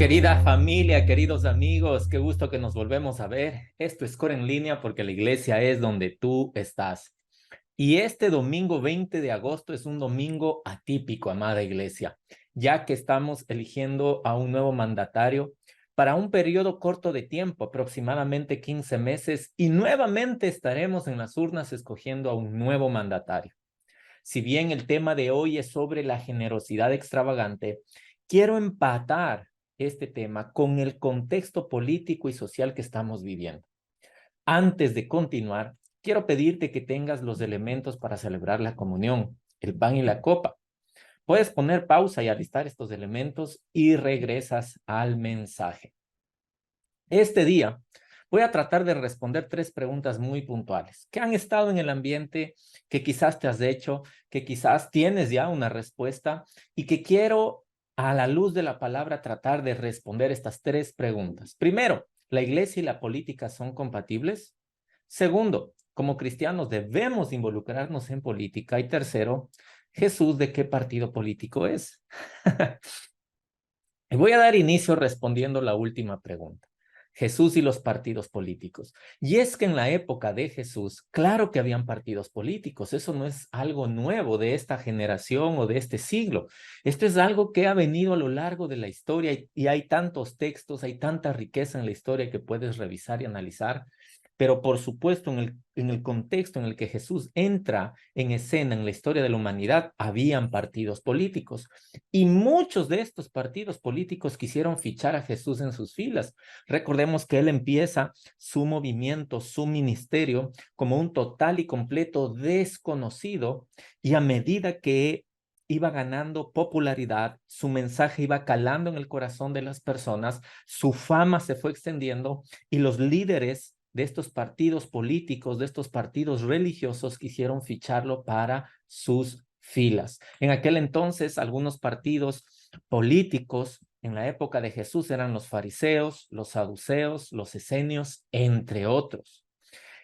Querida familia, queridos amigos, qué gusto que nos volvemos a ver. Esto es Core en línea porque la iglesia es donde tú estás. Y este domingo 20 de agosto es un domingo atípico, amada iglesia, ya que estamos eligiendo a un nuevo mandatario para un periodo corto de tiempo, aproximadamente 15 meses, y nuevamente estaremos en las urnas escogiendo a un nuevo mandatario. Si bien el tema de hoy es sobre la generosidad extravagante, quiero empatar este tema con el contexto político y social que estamos viviendo. Antes de continuar, quiero pedirte que tengas los elementos para celebrar la comunión, el pan y la copa. Puedes poner pausa y alistar estos elementos y regresas al mensaje. Este día voy a tratar de responder 3 preguntas muy puntuales que han estado en el ambiente, que quizás te has hecho, que quizás tienes ya una respuesta y que quiero a la luz de la palabra tratar de responder estas 3 preguntas. Primero, ¿la iglesia y la política son compatibles? Segundo, como cristianos debemos involucrarnos en política. Y tercero, Jesús, ¿de qué partido político es? Voy a dar inicio respondiendo la última pregunta. Jesús y los partidos políticos. Y es que en la época de Jesús, claro que habían partidos políticos. Eso no es algo nuevo de esta generación o de este siglo. Esto es algo que ha venido a lo largo de la historia y hay tantos textos, hay tanta riqueza en la historia que puedes revisar y analizar. Pero por supuesto, en el contexto en el que Jesús entra en escena en la historia de la humanidad, habían partidos políticos. Y muchos de estos partidos políticos quisieron fichar a Jesús en sus filas. Recordemos que él empieza su movimiento, su ministerio, como un total y completo desconocido, y a medida que iba ganando popularidad, su mensaje iba calando en el corazón de las personas, su fama se fue extendiendo y los líderes de estos partidos políticos, de estos partidos religiosos, quisieron ficharlo para sus filas. En aquel entonces, algunos partidos políticos en la época de Jesús eran los fariseos, los saduceos, los esenios, entre otros.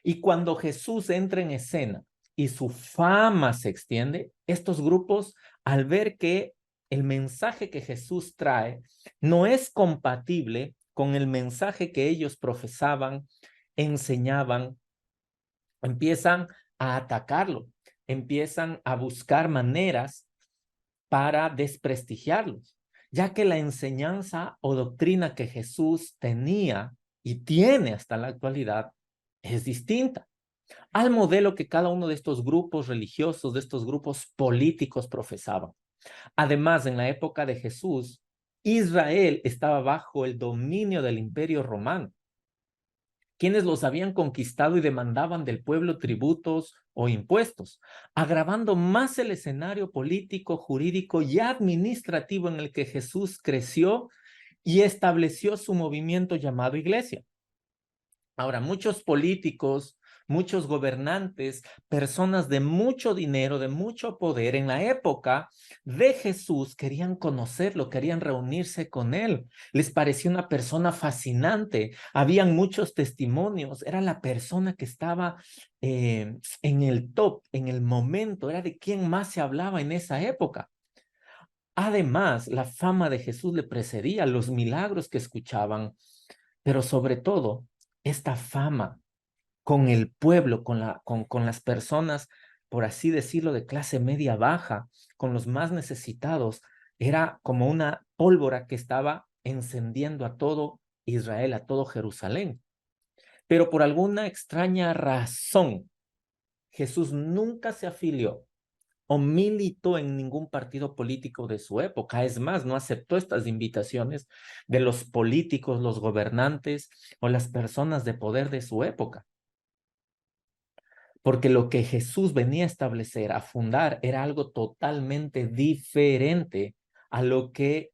Y cuando Jesús entra en escena y su fama se extiende, estos grupos, al ver que el mensaje que Jesús trae no es compatible con el mensaje que ellos profesaban, enseñaban, empiezan a atacarlo, empiezan a buscar maneras para desprestigiarlos, ya que la enseñanza o doctrina que Jesús tenía y tiene hasta la actualidad es distinta al modelo que cada uno de estos grupos religiosos, de estos grupos políticos profesaban. Además, en la época de Jesús, Israel estaba bajo el dominio del Imperio Romano, quienes los habían conquistado y demandaban del pueblo tributos o impuestos, agravando más el escenario político, jurídico y administrativo en el que Jesús creció y estableció su movimiento llamado iglesia. Ahora, muchos políticos, muchos gobernantes, personas de mucho dinero, de mucho poder en la época de Jesús querían conocerlo, querían reunirse con él. Les pareció una persona fascinante. Habían muchos testimonios. Era la persona que estaba en el top, en el momento. Era de quien más se hablaba en esa época. Además, la fama de Jesús le precedía, los milagros que escuchaban, pero sobre todo, esta fama con el pueblo, con las personas, por así decirlo, de clase media baja, con los más necesitados, era como una pólvora que estaba encendiendo a todo Israel, a todo Jerusalén. Pero por alguna extraña razón, Jesús nunca se afilió o militó en ningún partido político de su época. Es más, no aceptó estas invitaciones de los políticos, los gobernantes o las personas de poder de su época. Porque lo que Jesús venía a establecer, a fundar, era algo totalmente diferente a lo que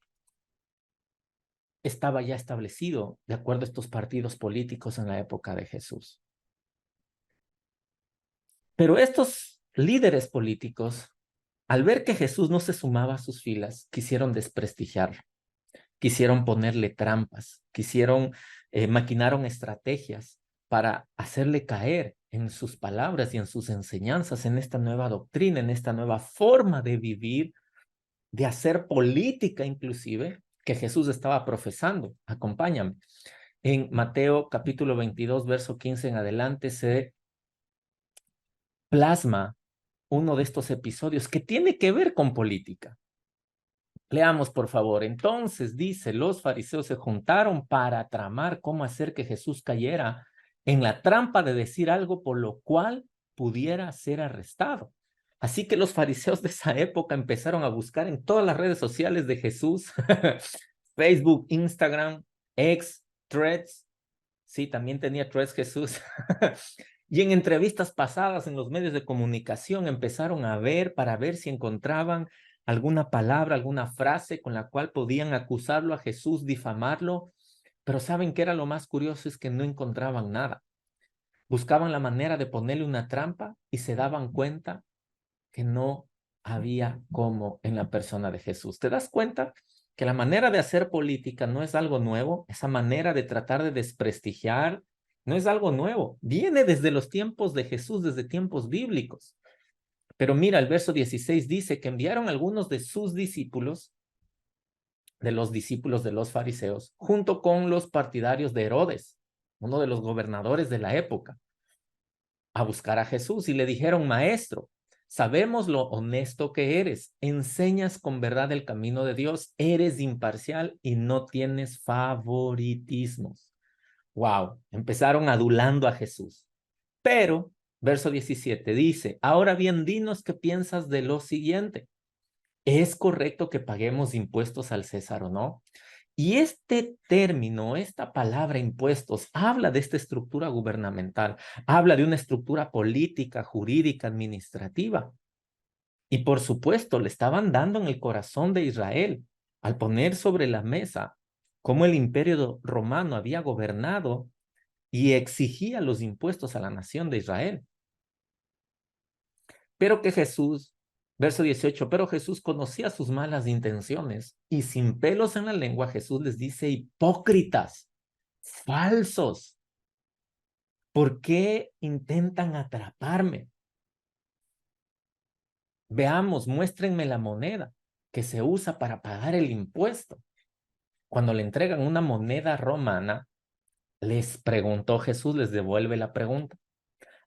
estaba ya establecido de acuerdo a estos partidos políticos en la época de Jesús. Pero estos líderes políticos, al ver que Jesús no se sumaba a sus filas, quisieron desprestigiarlo, quisieron ponerle trampas, maquinaron estrategias para hacerle caer en sus palabras y en sus enseñanzas, en esta nueva doctrina, en esta nueva forma de vivir, de hacer política inclusive, que Jesús estaba profesando. Acompáñame. En Mateo capítulo 22, verso 15 en adelante, se plasma uno de estos episodios que tiene que ver con política. Leamos, por favor. Entonces, dice, los fariseos se juntaron para tramar cómo hacer que Jesús cayera en la trampa de decir algo por lo cual pudiera ser arrestado. Así que los fariseos de esa época empezaron a buscar en todas las redes sociales de Jesús, Facebook, Instagram, X, Threads. Sí, también tenía Threads Jesús. Y en entrevistas pasadas en los medios de comunicación empezaron a ver para ver si encontraban alguna palabra, alguna frase con la cual podían acusarlo a Jesús, difamarlo. Pero ¿saben qué era lo más curioso? Es que no encontraban nada. Buscaban la manera de ponerle una trampa y se daban cuenta que no había cómo en la persona de Jesús. ¿Te das cuenta que la manera de hacer política no es algo nuevo? Esa manera de tratar de desprestigiar no es algo nuevo. Viene desde los tiempos de Jesús, desde tiempos bíblicos. Pero mira, el verso 16 dice que enviaron algunos de sus discípulos, de los discípulos de los fariseos, junto con los partidarios de Herodes, uno de los gobernadores de la época, a buscar a Jesús y le dijeron, maestro, sabemos lo honesto que eres, enseñas con verdad el camino de Dios, eres imparcial y no tienes favoritismos. Wow, empezaron adulando a Jesús. Pero, verso 17 dice, ahora bien, dinos qué piensas de lo siguiente. ¿Es correcto que paguemos impuestos al César o no? Y este término, esta palabra impuestos, habla de esta estructura gubernamental, habla de una estructura política, jurídica, administrativa. Y por supuesto, le estaban dando en el corazón de Israel al poner sobre la mesa cómo el imperio romano había gobernado y exigía los impuestos a la nación de Israel. Pero que Jesús, verso 18, pero Jesús conocía sus malas intenciones y sin pelos en la lengua Jesús les dice, hipócritas, falsos, ¿por qué intentan atraparme? Veamos, muéstrenme la moneda que se usa para pagar el impuesto. Cuando le entregan una moneda romana, les preguntó Jesús, les devuelve la pregunta.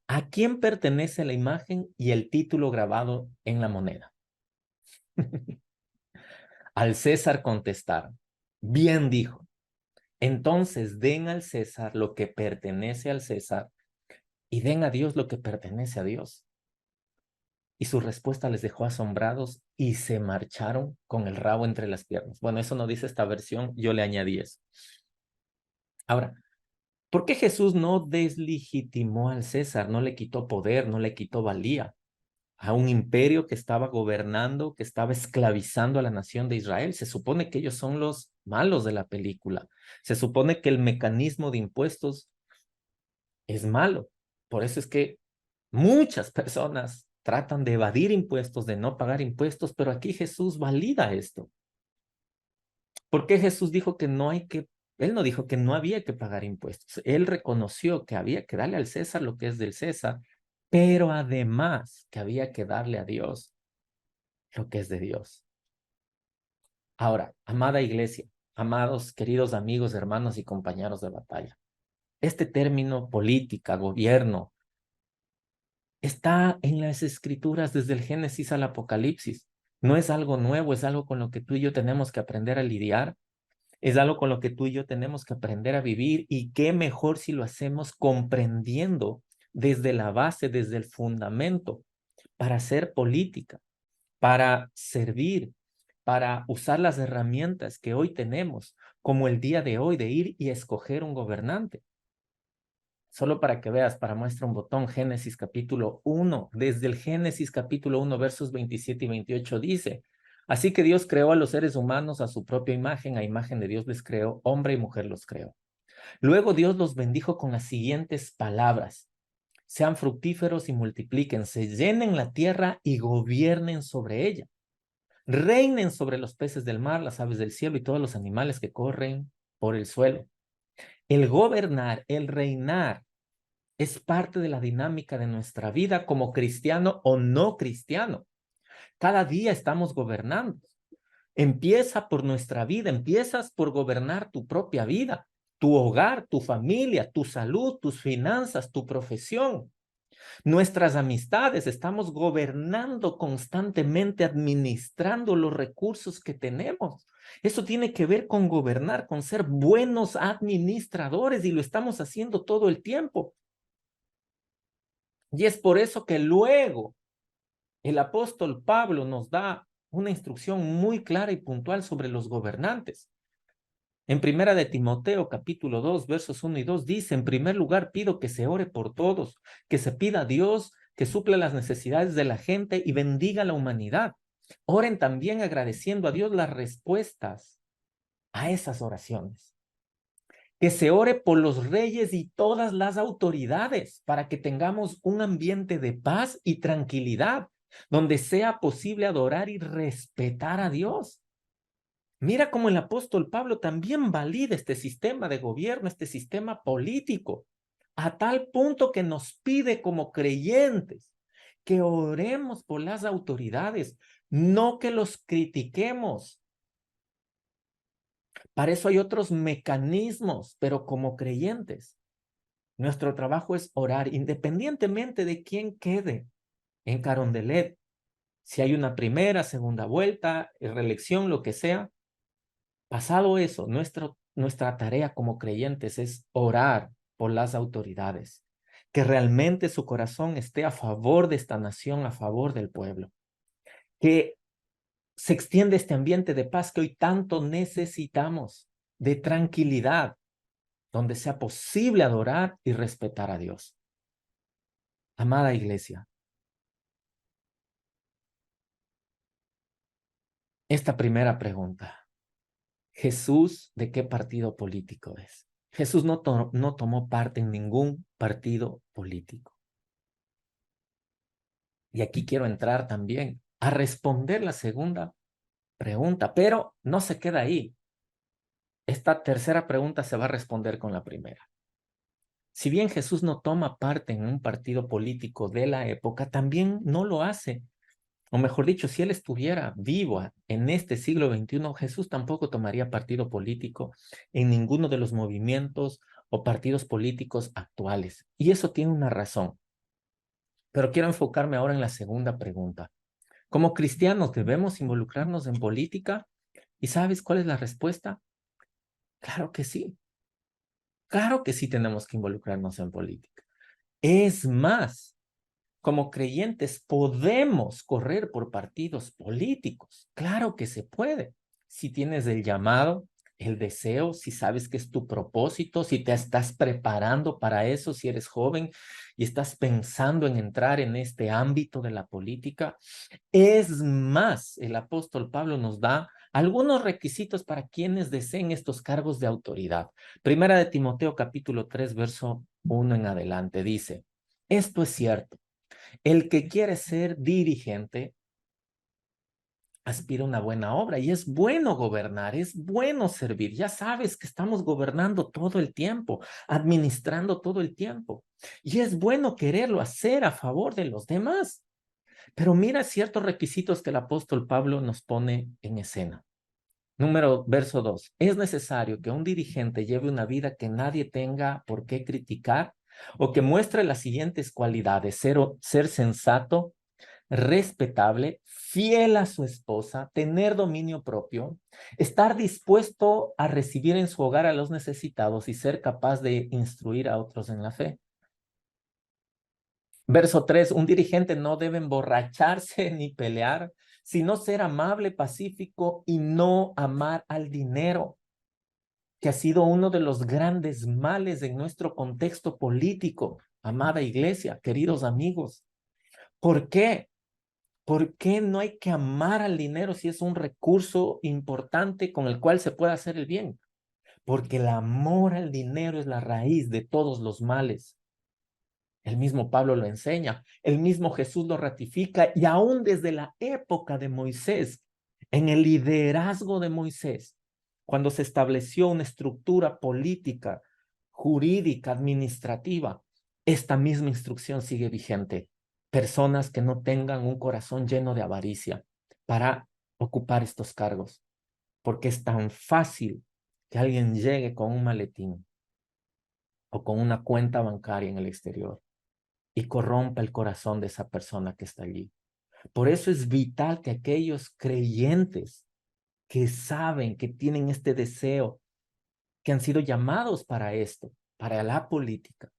¿A quién pertenece la imagen y el título grabado en la moneda? Al César contestaron. Bien dijo. Entonces den al César lo que pertenece al César y den a Dios lo que pertenece a Dios. Y su respuesta les dejó asombrados y se marcharon con el rabo entre las piernas. Bueno, eso no dice esta versión, yo le añadí eso. Ahora, ¿por qué Jesús no deslegitimó al César? No le quitó poder, no le quitó valía a un imperio que estaba gobernando, que estaba esclavizando a la nación de Israel. Se supone que ellos son los malos de la película. Se supone que el mecanismo de impuestos es malo. Por eso es que muchas personas tratan de evadir impuestos, de no pagar impuestos, pero aquí Jesús valida esto. ¿Por qué Jesús dijo que no hay que, él no dijo que no había que pagar impuestos? Él reconoció que había que darle al César lo que es del César, pero además que había que darle a Dios lo que es de Dios. Ahora, amada iglesia, amados, queridos amigos, hermanos y compañeros de batalla, este término política, gobierno, está en las escrituras desde el Génesis al Apocalipsis. No es algo nuevo, es algo con lo que tú y yo tenemos que aprender a lidiar, es algo con lo que tú y yo tenemos que aprender a vivir y qué mejor si lo hacemos comprendiendo desde la base, desde el fundamento, para hacer política, para servir, para usar las herramientas que hoy tenemos, como el día de hoy de ir y escoger un gobernante. Solo para que veas, para muestra un botón, Génesis capítulo 1, desde el Génesis capítulo 1, versos 27 y 28 dice, así que Dios creó a los seres humanos a su propia imagen, a imagen de Dios les creó, hombre y mujer los creó. Luego Dios los bendijo con las siguientes palabras, sean fructíferos y multiplíquense, llenen la tierra y gobiernen sobre ella. Reinen sobre los peces del mar, las aves del cielo y todos los animales que corren por el suelo. El gobernar, el reinar, es parte de la dinámica de nuestra vida como cristiano o no cristiano. Cada día estamos gobernando. Empieza por nuestra vida, empiezas por gobernar tu propia vida, tu hogar, tu familia, tu salud, tus finanzas, tu profesión, nuestras amistades. Estamos gobernando constantemente, administrando los recursos que tenemos. Eso tiene que ver con gobernar, con ser buenos administradores, y lo estamos haciendo todo el tiempo. Y es por eso que luego el apóstol Pablo nos da una instrucción muy clara y puntual sobre los gobernantes. En primera de Timoteo, capítulo 2, versos 1 y 2, dice: en primer lugar pido que se ore por todos, que se pida a Dios que supla las necesidades de la gente y bendiga a la humanidad. Oren también agradeciendo a Dios las respuestas a esas oraciones. Que se ore por los reyes y todas las autoridades para que tengamos un ambiente de paz y tranquilidad, donde sea posible adorar y respetar a Dios. Mira cómo el apóstol Pablo también valida este sistema de gobierno, este sistema político, a tal punto que nos pide como creyentes que oremos por las autoridades, no que los critiquemos. Para eso hay otros mecanismos, pero como creyentes, nuestro trabajo es orar independientemente de quién quede en Carondelet. Si hay una primera, segunda vuelta, reelección, lo que sea. Pasado eso, nuestra tarea como creyentes es orar por las autoridades, que realmente su corazón esté a favor de esta nación, a favor del pueblo, que se extiende este ambiente de paz que hoy tanto necesitamos, de tranquilidad, donde sea posible adorar y respetar a Dios. Amada iglesia, esta primera pregunta: ¿Jesús de qué partido político es? Jesús no tomó parte en ningún partido político. Y aquí quiero entrar también a responder la segunda pregunta, pero no se queda ahí. Esta tercera pregunta se va a responder con la primera. Si bien Jesús no toma parte en un partido político de la época, también no lo hace. O mejor dicho, si él estuviera vivo en este siglo XXI, Jesús tampoco tomaría partido político en ninguno de los movimientos o partidos políticos actuales. Y eso tiene una razón. Pero quiero enfocarme ahora en la segunda pregunta. Como cristianos, ¿debemos involucrarnos en política? ¿Y sabes cuál es la respuesta? Claro que sí. Claro que sí tenemos que involucrarnos en política. Es más, como creyentes podemos correr por partidos políticos. Claro que se puede. Si tienes el llamado, el deseo, si sabes que es tu propósito, si te estás preparando para eso, si eres joven y estás pensando en entrar en este ámbito de la política. Es más, el apóstol Pablo nos da algunos requisitos para quienes deseen estos cargos de autoridad. Primera de Timoteo capítulo 3, verso 1 en adelante, dice: esto es cierto. El que quiere ser dirigente aspira a una buena obra, y es bueno gobernar, es bueno servir. Ya sabes que estamos gobernando todo el tiempo, administrando todo el tiempo, y es bueno quererlo hacer a favor de los demás. Pero mira ciertos requisitos que el apóstol Pablo nos pone en escena. Verso 2. Es necesario que un dirigente lleve una vida que nadie tenga por qué criticar, o que muestre las siguientes cualidades: ser sensato, respetable, fiel a su esposa, tener dominio propio, estar dispuesto a recibir en su hogar a los necesitados y ser capaz de instruir a otros en la fe. Verso 3, un dirigente no debe emborracharse ni pelear, sino ser amable, pacífico y no amar al dinero, que ha sido uno de los grandes males en nuestro contexto político. Amada iglesia, queridos amigos, ¿por qué? ¿Por qué no hay que amar al dinero si es un recurso importante con el cual se puede hacer el bien? Porque el amor al dinero es la raíz de todos los males. El mismo Pablo lo enseña, el mismo Jesús lo ratifica, y aún desde la época de Moisés, en el liderazgo de Moisés, cuando se estableció una estructura política, jurídica, administrativa, esta misma instrucción sigue vigente. Personas que no tengan un corazón lleno de avaricia para ocupar estos cargos. porque es tan fácil que alguien llegue con un maletín o con una cuenta bancaria en el exterior y corrompa el corazón de esa persona que está allí. Por eso es vital que aquellos creyentes que saben, que tienen este deseo, que han sido llamados para esto, para la política,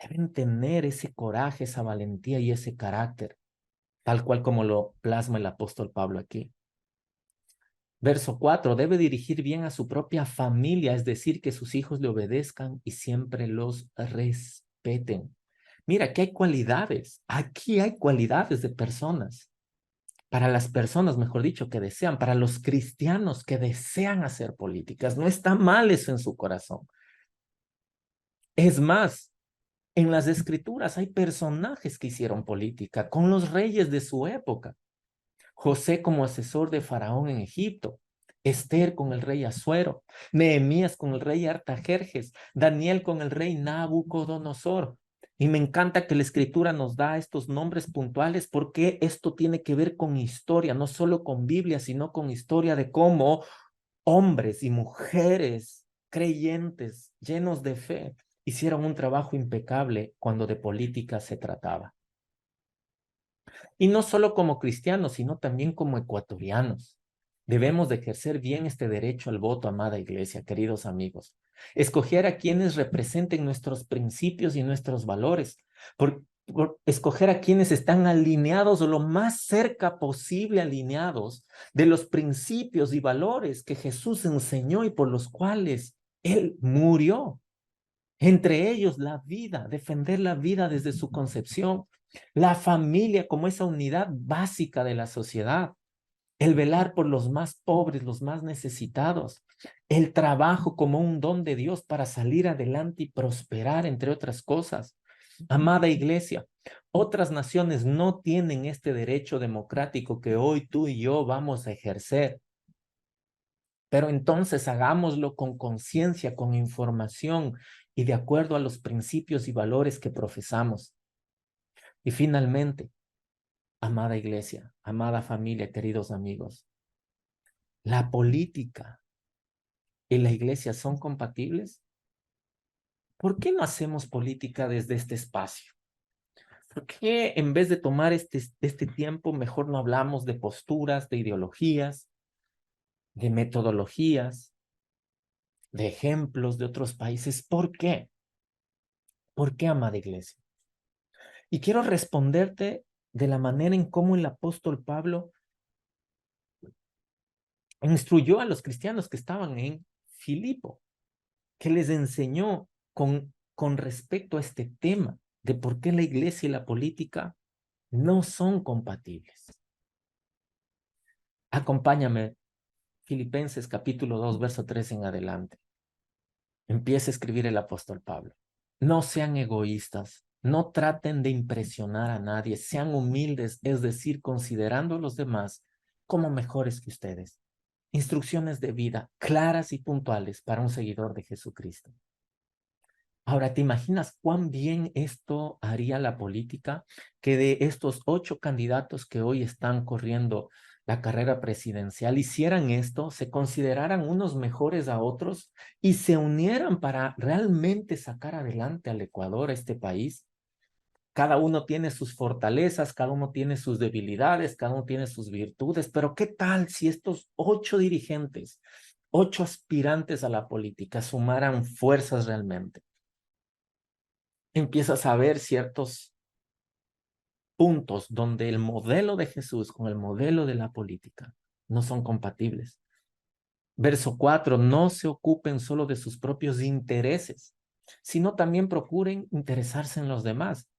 deben tener ese coraje, esa valentía y ese carácter, tal cual como lo plasma el apóstol Pablo aquí. Verso 4, debe dirigir bien a su propia familia, es decir, que sus hijos le obedezcan y siempre los respeten. Mira, aquí hay cualidades de personas, para las personas, mejor dicho, que desean, para los cristianos que desean hacer políticas. No está mal eso en su corazón. Es más, en las escrituras hay personajes que hicieron política con los reyes de su época. José como asesor de Faraón en Egipto, Esther con el rey Asuero, Nehemías con el rey Artajerjes, Daniel con el rey Nabucodonosor. Y me encanta que la escritura nos da estos nombres puntuales porque esto tiene que ver con historia, no solo con Biblia, sino con historia de cómo hombres y mujeres creyentes, llenos de fe, hicieron un trabajo impecable cuando de política se trataba. Y no solo como cristianos, sino también como ecuatorianos. Debemos de ejercer bien este derecho al voto, amada iglesia, queridos amigos. Escoger a quienes representen nuestros principios y nuestros valores. Por escoger a quienes están alineados o lo más cerca posible alineados de los principios y valores que Jesús enseñó y por los cuales Él murió. Entre ellos la vida, defender la vida desde su concepción, la familia como esa unidad básica de la sociedad, el velar por los más pobres, los más necesitados, el trabajo como un don de Dios para salir adelante y prosperar, entre otras cosas. Amada iglesia, otras naciones no tienen este derecho democrático que hoy tú y yo vamos a ejercer. Pero entonces hagámoslo con conciencia, con información y de acuerdo a los principios y valores que profesamos. Y finalmente, amada iglesia, amada familia, queridos amigos, ¿la política y la iglesia son compatibles? ¿Por qué no hacemos política desde este espacio? ¿Por qué en vez de tomar este tiempo, mejor no hablamos de posturas, de ideologías, de metodologías, de ejemplos de otros países? ¿Por qué? ¿Por qué, amada iglesia? Y quiero responderte de la manera en cómo el apóstol Pablo instruyó a los cristianos que estaban en Filipo, que les enseñó con respecto a este tema de por qué la iglesia y la política no son compatibles. Acompáñame, Filipenses capítulo 2, verso 3 en adelante. Empieza a escribir el apóstol Pablo. No sean egoístas, no traten de impresionar a nadie, sean humildes, es decir, considerando a los demás como mejores que ustedes. Instrucciones de vida claras y puntuales para un seguidor de Jesucristo. Ahora, ¿te imaginas cuán bien esto haría la política? Que de estos 8 candidatos que hoy están corriendo la carrera presidencial hicieran esto, se consideraran unos mejores a otros y se unieran para realmente sacar adelante al Ecuador, a este país. Cada uno tiene sus fortalezas, cada uno tiene sus debilidades, cada uno tiene sus virtudes, pero ¿qué tal si estos 8 dirigentes, 8 aspirantes a la política sumaran fuerzas realmente? Empiezas a ver ciertos puntos donde el modelo de Jesús con el modelo de la política no son compatibles. Verso 4, no se ocupen solo de sus propios intereses, sino también procuren interesarse en los demás.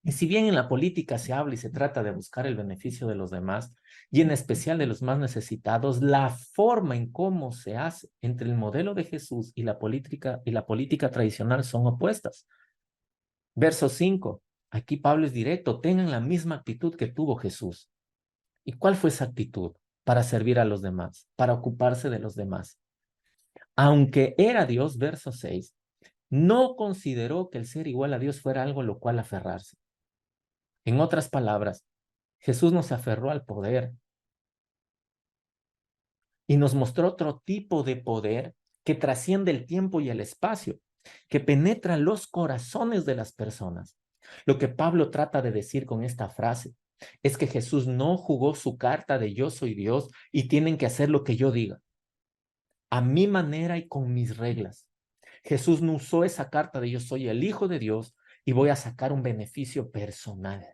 Y si bien en la política se habla y se trata de buscar el beneficio de los demás, y en especial de los más necesitados, la forma en cómo se hace entre el modelo de Jesús y la política tradicional son opuestas. Verso 5, aquí Pablo es directo, tengan la misma actitud que tuvo Jesús. ¿Y cuál fue esa actitud? Para servir a los demás, para ocuparse de los demás. Aunque era Dios, verso 6, no consideró que el ser igual a Dios fuera algo lo cual aferrarse. En otras palabras, Jesús no se aferró al poder y nos mostró otro tipo de poder que trasciende el tiempo y el espacio, que penetra los corazones de las personas. Lo que Pablo trata de decir con esta frase es que Jesús no jugó su carta de yo soy Dios y tienen que hacer lo que yo diga, a mi manera y con mis reglas. Jesús no usó esa carta de yo soy el Hijo de Dios y voy a sacar un beneficio personal.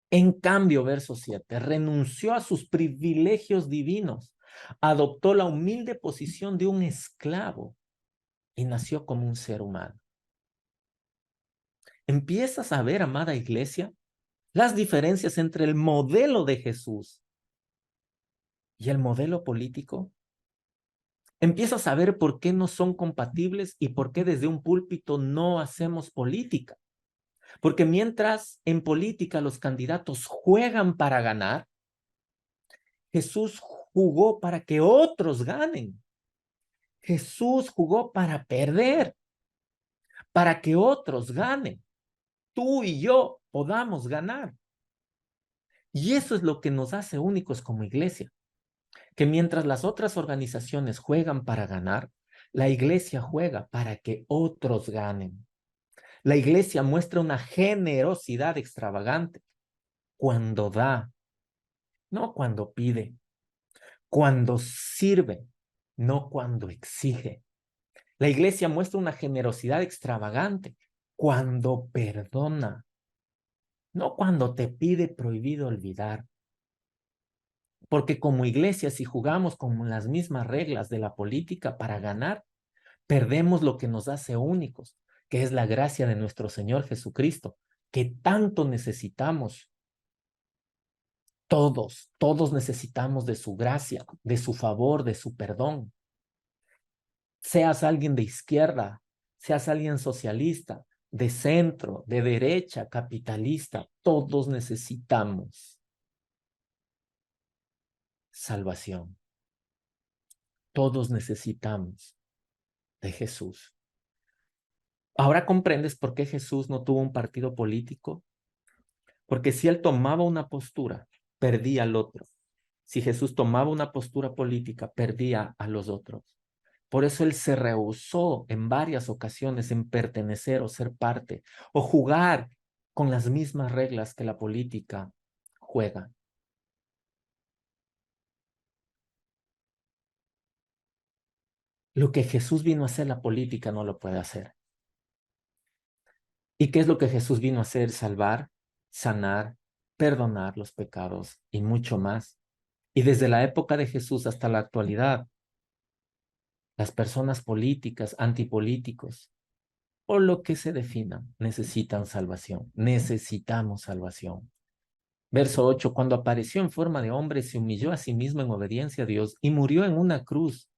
En cambio, verso 7, renunció a sus privilegios divinos, adoptó la humilde posición de un esclavo y nació como un ser humano. ¿Empiezas a ver, amada iglesia, las diferencias entre el modelo de Jesús y el modelo político? Empiezas a ver por qué no son compatibles y por qué desde un púlpito no hacemos política. Porque mientras en política los candidatos juegan para ganar, Jesús jugó para que otros ganen. Jesús jugó para perder, para que otros ganen. Tú y yo podamos ganar. Y eso es lo que nos hace únicos como iglesia, que mientras las otras organizaciones juegan para ganar, la iglesia juega para que otros ganen. La iglesia muestra una generosidad extravagante cuando da, no cuando pide, cuando sirve, no cuando exige. La iglesia muestra una generosidad extravagante cuando perdona, no cuando te pide prohibido olvidar. Porque como iglesia, si jugamos con las mismas reglas de la política para ganar, perdemos lo que nos hace únicos, que es la gracia de nuestro Señor Jesucristo, que tanto necesitamos. Todos necesitamos de su gracia, de su favor, de su perdón. Seas alguien de izquierda, seas alguien socialista, de centro, de derecha, capitalista, todos necesitamos salvación. Todos necesitamos de Jesús. Ahora comprendes por qué Jesús no tuvo un partido político, porque si él tomaba una postura, perdía al otro. Si Jesús tomaba una postura política, perdía a los otros. Por eso él se rehusó en varias ocasiones en pertenecer o ser parte o jugar con las mismas reglas que la política juega. Lo que Jesús vino a hacer, la política no lo puede hacer. ¿Y qué es lo que Jesús vino a hacer? Salvar, sanar, perdonar los pecados y mucho más. Y desde la época de Jesús hasta la actualidad, las personas políticas, antipolíticos, o lo que se defina, necesitan salvación. Necesitamos salvación. Verso 8, cuando apareció en forma de hombre, se humilló a sí mismo en obediencia a Dios y murió en una cruz,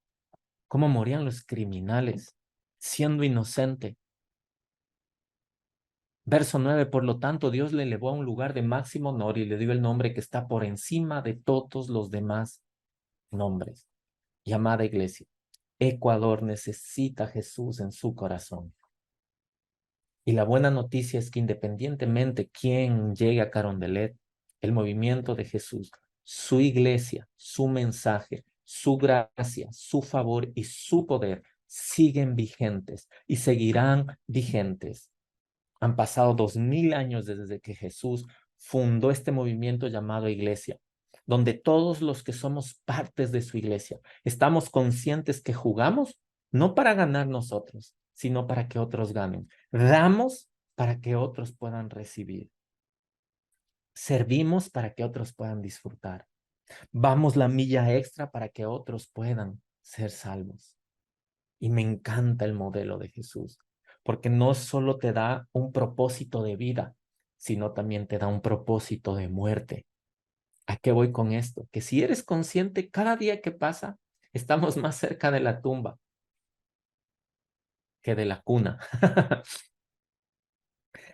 como morían los criminales, siendo inocente. Verso 9, por lo tanto, Dios le elevó a un lugar de máximo honor y le dio el nombre que está por encima de todos los demás nombres. Llamada iglesia, Ecuador necesita a Jesús en su corazón. Y la buena noticia es que independientemente quién llegue a Carondelet, el movimiento de Jesús, su iglesia, su mensaje, su gracia, su favor y su poder siguen vigentes y seguirán vigentes. Han pasado 2000 años desde que Jesús fundó este movimiento llamado iglesia, donde todos los que somos partes de su iglesia estamos conscientes que jugamos no para ganar nosotros, sino para que otros ganen. Damos para que otros puedan recibir. Servimos para que otros puedan disfrutar. Vamos la milla extra para que otros puedan ser salvos. Y me encanta el modelo de Jesús, porque no solo te da un propósito de vida, sino también te da un propósito de muerte. ¿A qué voy con esto? Que si eres consciente, cada día que pasa, estamos más cerca de la tumba que de la cuna.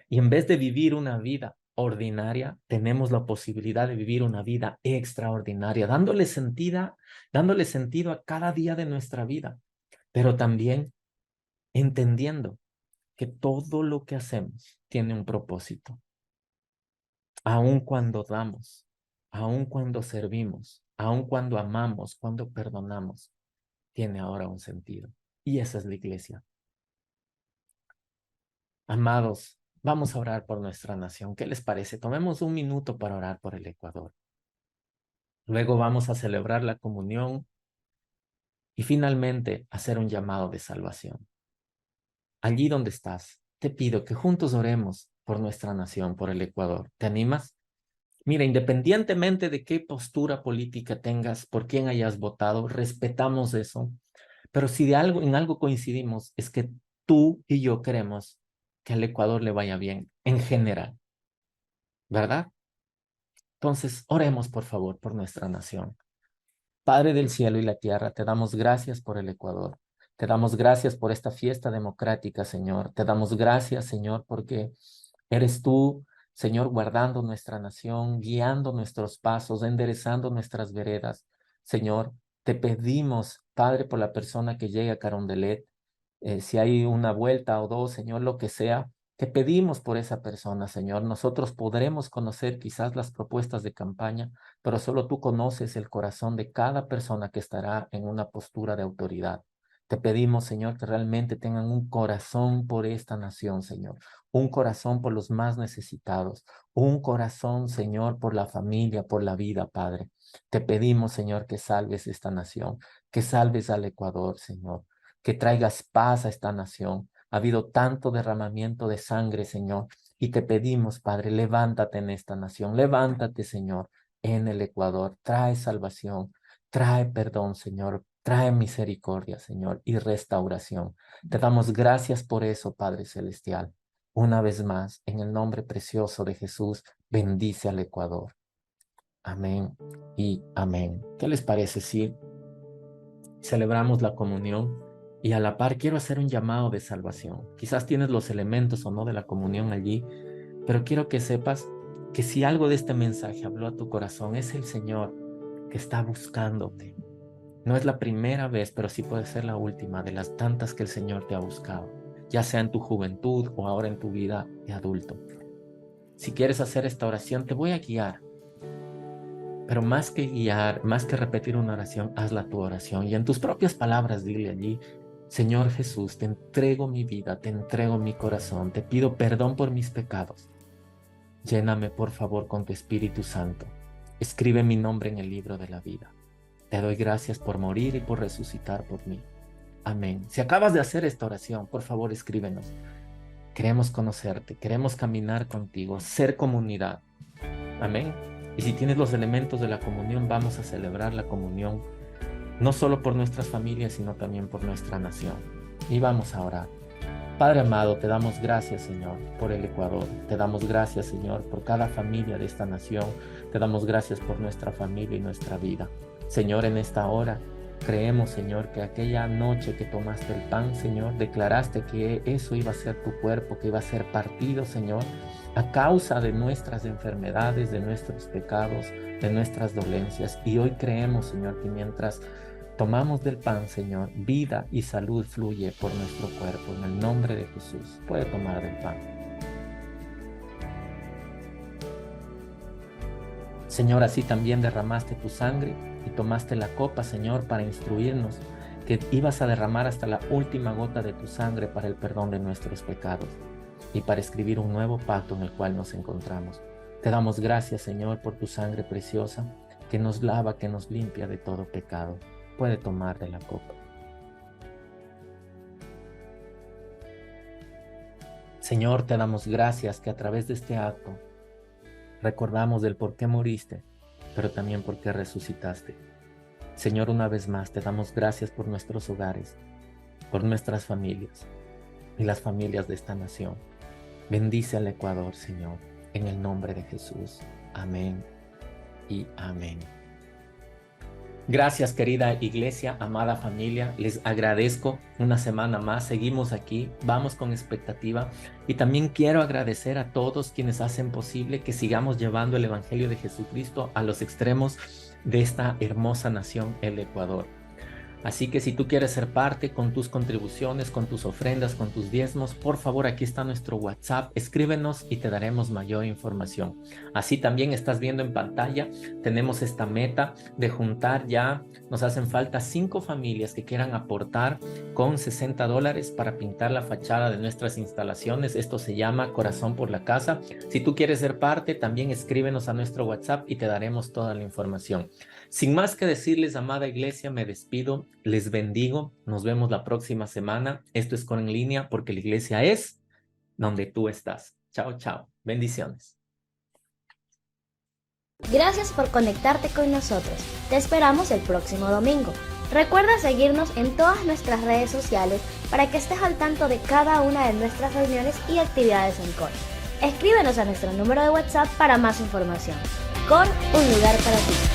Y en vez de vivir una vida ordinaria, tenemos la posibilidad de vivir una vida extraordinaria, dándole sentido a cada día de nuestra vida, pero también entendiendo que todo lo que hacemos tiene un propósito. Aun cuando damos, aun cuando servimos, aun cuando amamos, cuando perdonamos, tiene ahora un sentido. Y esa es la iglesia. Amados, vamos a orar por nuestra nación. ¿Qué les parece? Tomemos un minuto para orar por el Ecuador. Luego vamos a celebrar la comunión y finalmente hacer un llamado de salvación. Allí donde estás, te pido que juntos oremos por nuestra nación, por el Ecuador. ¿Te animas? Mira, independientemente de qué postura política tengas, por quién hayas votado, respetamos eso. Pero si en algo coincidimos, es que tú y yo queremos que al Ecuador le vaya bien en general, ¿verdad? Entonces, oremos por favor por nuestra nación. Padre del cielo y la tierra, te damos gracias por el Ecuador. Te damos gracias por esta fiesta democrática, Señor. Te damos gracias, Señor, porque eres tú, Señor, guardando nuestra nación, guiando nuestros pasos, enderezando nuestras veredas. Señor, te pedimos, Padre, por la persona que llegue a Carondelet, si hay una vuelta o dos, Señor, lo que sea, te pedimos por esa persona, Señor. Nosotros podremos conocer quizás las propuestas de campaña, pero solo tú conoces el corazón de cada persona que estará en una postura de autoridad. Te pedimos, Señor, que realmente tengan un corazón por esta nación, Señor, un corazón por los más necesitados, un corazón, Señor, por la familia, por la vida, Padre. Te pedimos, Señor, que salves esta nación, que salves al Ecuador, Señor, que traigas paz a esta nación. Ha habido tanto derramamiento de sangre, Señor, y te pedimos, Padre, levántate en esta nación, levántate, Señor, en el Ecuador, trae salvación, trae perdón, Señor, trae misericordia, Señor, y restauración. Te damos gracias por eso, Padre Celestial. Una vez más, en el nombre precioso de Jesús, bendice al Ecuador. Amén y amén. ¿Qué les parece si celebramos la comunión? Y a la par quiero hacer un llamado de salvación. Quizás tienes los elementos o no de la comunión allí, pero quiero que sepas que si algo de este mensaje habló a tu corazón, es el Señor que está buscándote. No es la primera vez, pero sí puede ser la última de las tantas que el Señor te ha buscado, ya sea en tu juventud o ahora en tu vida de adulto. Si quieres hacer esta oración, te voy a guiar. Pero más que guiar, más que repetir una oración, hazla tu oración. Y en tus propias palabras dile allí: Señor Jesús, te entrego mi vida, te entrego mi corazón, te pido perdón por mis pecados. Lléname por favor con tu Espíritu Santo. Escribe mi nombre en el libro de la vida. Te doy gracias por morir y por resucitar por mí. Amén. Si acabas de hacer esta oración, por favor escríbenos. Queremos conocerte, queremos caminar contigo, ser comunidad. Amén. Y si tienes los elementos de la comunión, vamos a celebrar la comunión, no solo por nuestras familias, sino también por nuestra nación. Y vamos a orar. Padre amado, te damos gracias, Señor, por el Ecuador. Te damos gracias, Señor, por cada familia de esta nación. Te damos gracias por nuestra familia y nuestra vida. Señor, en esta hora creemos, Señor, que aquella noche que tomaste el pan, Señor, declaraste que eso iba a ser tu cuerpo, que iba a ser partido, Señor, a causa de nuestras enfermedades, de nuestros pecados, de nuestras dolencias. Y hoy creemos, Señor, que mientras tomamos del pan, Señor, vida y salud fluye por nuestro cuerpo. En el nombre de Jesús, puede tomar del pan. Señor, así también derramaste tu sangre y tomaste la copa, Señor, para instruirnos que ibas a derramar hasta la última gota de tu sangre para el perdón de nuestros pecados y para escribir un nuevo pacto en el cual nos encontramos. Te damos gracias, Señor, por tu sangre preciosa que nos lava, que nos limpia de todo pecado. Puede tomar de la copa. Señor, te damos gracias que a través de este acto recordamos del por qué moriste, pero también por qué resucitaste. Señor, una vez más te damos gracias por nuestros hogares, por nuestras familias y las familias de esta nación. Bendice al Ecuador, Señor, en el nombre de Jesús. Amén y amén. Gracias, querida iglesia, amada familia. Les agradezco una semana más. Seguimos aquí, vamos con expectativa. Y también quiero agradecer a todos quienes hacen posible que sigamos llevando el Evangelio de Jesucristo a los extremos de esta hermosa nación, el Ecuador. Así que si tú quieres ser parte con tus contribuciones, con tus ofrendas, con tus diezmos, por favor, aquí está nuestro WhatsApp, escríbenos y te daremos mayor información. Así también estás viendo en pantalla, tenemos esta meta de juntar ya, nos hacen falta 5 familias que quieran aportar con $60 para pintar la fachada de nuestras instalaciones. Esto se llama Corazón por la Casa. Si tú quieres ser parte, también escríbenos a nuestro WhatsApp y te daremos toda la información. Sin más que decirles, amada iglesia, me despido, les bendigo, nos vemos la próxima semana. Esto es Coro en Línea porque la iglesia es donde tú estás. Chao, chao. Bendiciones. Gracias por conectarte con nosotros. Te esperamos el próximo domingo. Recuerda seguirnos en todas nuestras redes sociales para que estés al tanto de cada una de nuestras reuniones y actividades en COR. Escríbenos a nuestro número de WhatsApp para más información. COR, un lugar para ti.